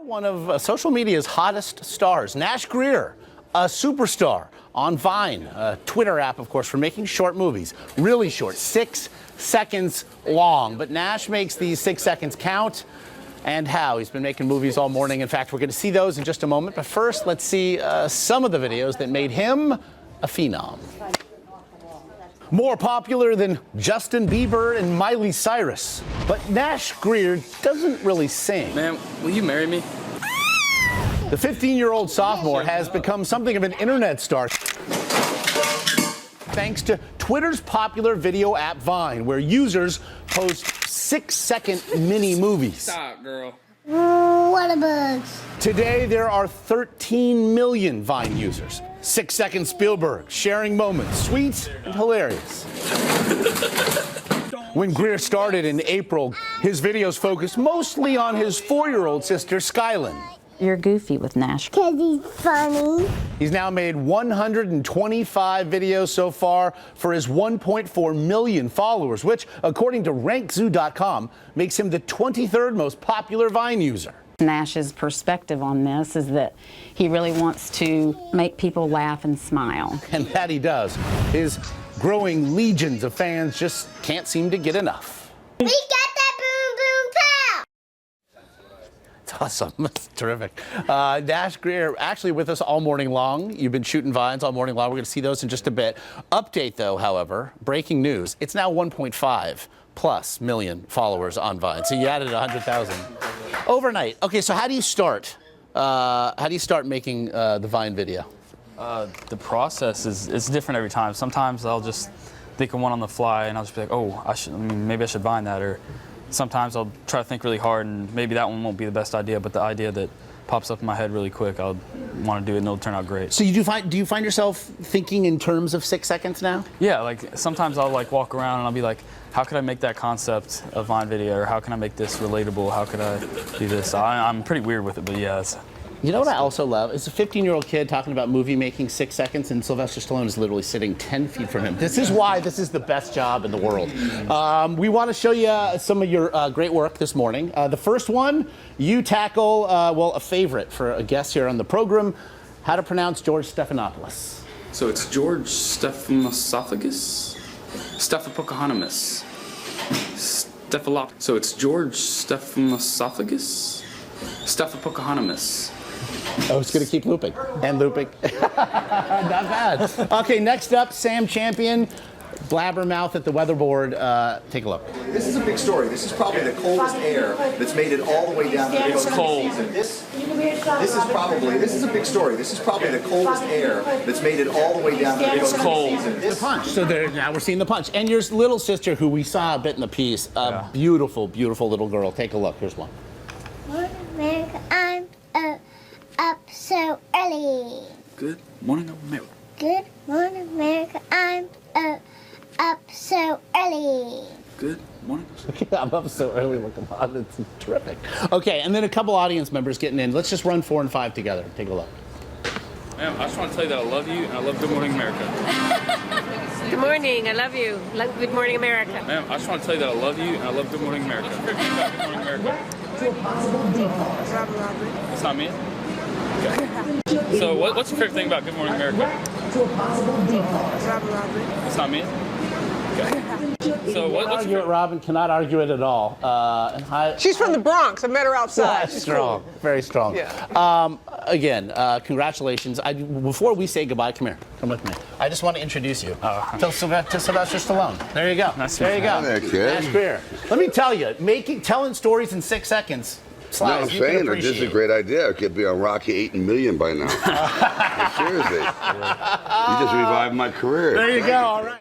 One of social media's hottest stars, Nash Grier, a superstar on Vine, a Twitter app, of course, for making short movies. Really short, 6 seconds long. But Nash makes these 6 seconds count. And how? He's been making movies all morning. In fact, we're going to see those in just a moment. But first, let's see some of the videos that made him a phenom. More popular than Justin Bieber and Miley Cyrus. But Nash Grier doesn't really sing. Man, will you marry me? The 15-year-old sophomore has become something of an internet star thanks to Twitter's popular video app Vine, where users post 6-second mini movies. Stop, girl. What a bugs. Today, there are 13 million Vine users. 6-second Spielberg, sharing moments, sweet and hilarious. When Grier started in April, his videos focused mostly on his 4-year-old sister, Skylin. You're goofy with Nash. 'Cause he's funny. He's now made 125 videos so far for his 1.4 million followers, which, according to RankZoo.com, makes him the 23rd most popular Vine user. Nash's perspective on this is that he really wants to make people laugh and smile. And that he does. His growing legions of fans just can't seem to get enough. We got that boom boom pow. It's awesome. It's terrific. Nash Grier actually with us all morning long. You've been shooting Vines all morning long. We're going to see those in just a bit. Update, though, however, breaking news. It's now 1.5+ million followers on Vine. So you added 100,000 overnight. Okay, so how do you start? How do you start making the Vine video? The process is different every time. Sometimes I'll just think of one on the fly and I'll just be like, oh, maybe I should Vine that. Or sometimes I'll try to think really hard and maybe that one won't be the best idea, but the idea that pops up in my head really quick, I'll want to do it and it'll turn out great. So do you find yourself thinking in terms of 6 seconds now? Yeah, like sometimes I'll like walk around and I'll be like, how could I make that concept a Vine video, or how can I make this relatable? How could I do this? I'm pretty weird with it, but yeah. You know what I also love? It's a 15-year-old kid talking about movie making 6 seconds, and Sylvester Stallone is literally sitting 10 feet from him. This is why this is the best job in the world. We want to show you some of your great work this morning. The first one, you tackle, well, a favorite for a guest here on the program, how to pronounce George Stephanopoulos. So it's George Stephanosophagus? Stephapocahontas. So it's George Stephanosophagus? Stephapocahontas. Oh, it's going to keep looping and looping. Not bad. Okay, next up, Sam Champion, blabbermouth at the weatherboard. Take a look. This is a big story. This is probably the coldest air that's made it all the way down to the coast. It's cold. This is a big story. This is probably the coldest air that's made it all the way down to the coast. It's cold. The punch. So now we're seeing the punch. And your little sister, who we saw a bit in the piece, a beautiful, beautiful little girl. Take a look. Here's one. America, I'm up so early. Good morning, America. Good morning, America. I'm up so early. Good morning. I'm up so early. Look, it's terrific. Okay, and then a couple audience members getting in. Let's just run 4 and 5 together. Take a look. Ma'am, I just want to tell you that I love you and I love Good Morning America. Good morning, I love you. Good morning, America. Ma'am, I just want to tell you that I love you and I love Good Morning America. Good Morning America. It's not me? Okay. So what's your favorite thing about Good Morning America? It's not me? Okay. So what's your Robin cannot argue it at all. She's from the Bronx. I met her outside. She's strong, cool. very strong. Yeah. Again, congratulations. Before we say goodbye, come here, come with me. I just want to introduce you to Sylvester Stallone. There you go. There you go. Hi there, kid. Nash Grier. Let me tell you, telling stories in 6 seconds. No, I'm saying that this is a great idea. I could be on Rocky 8 million by now. Seriously. You just revived my career. There you go. All right.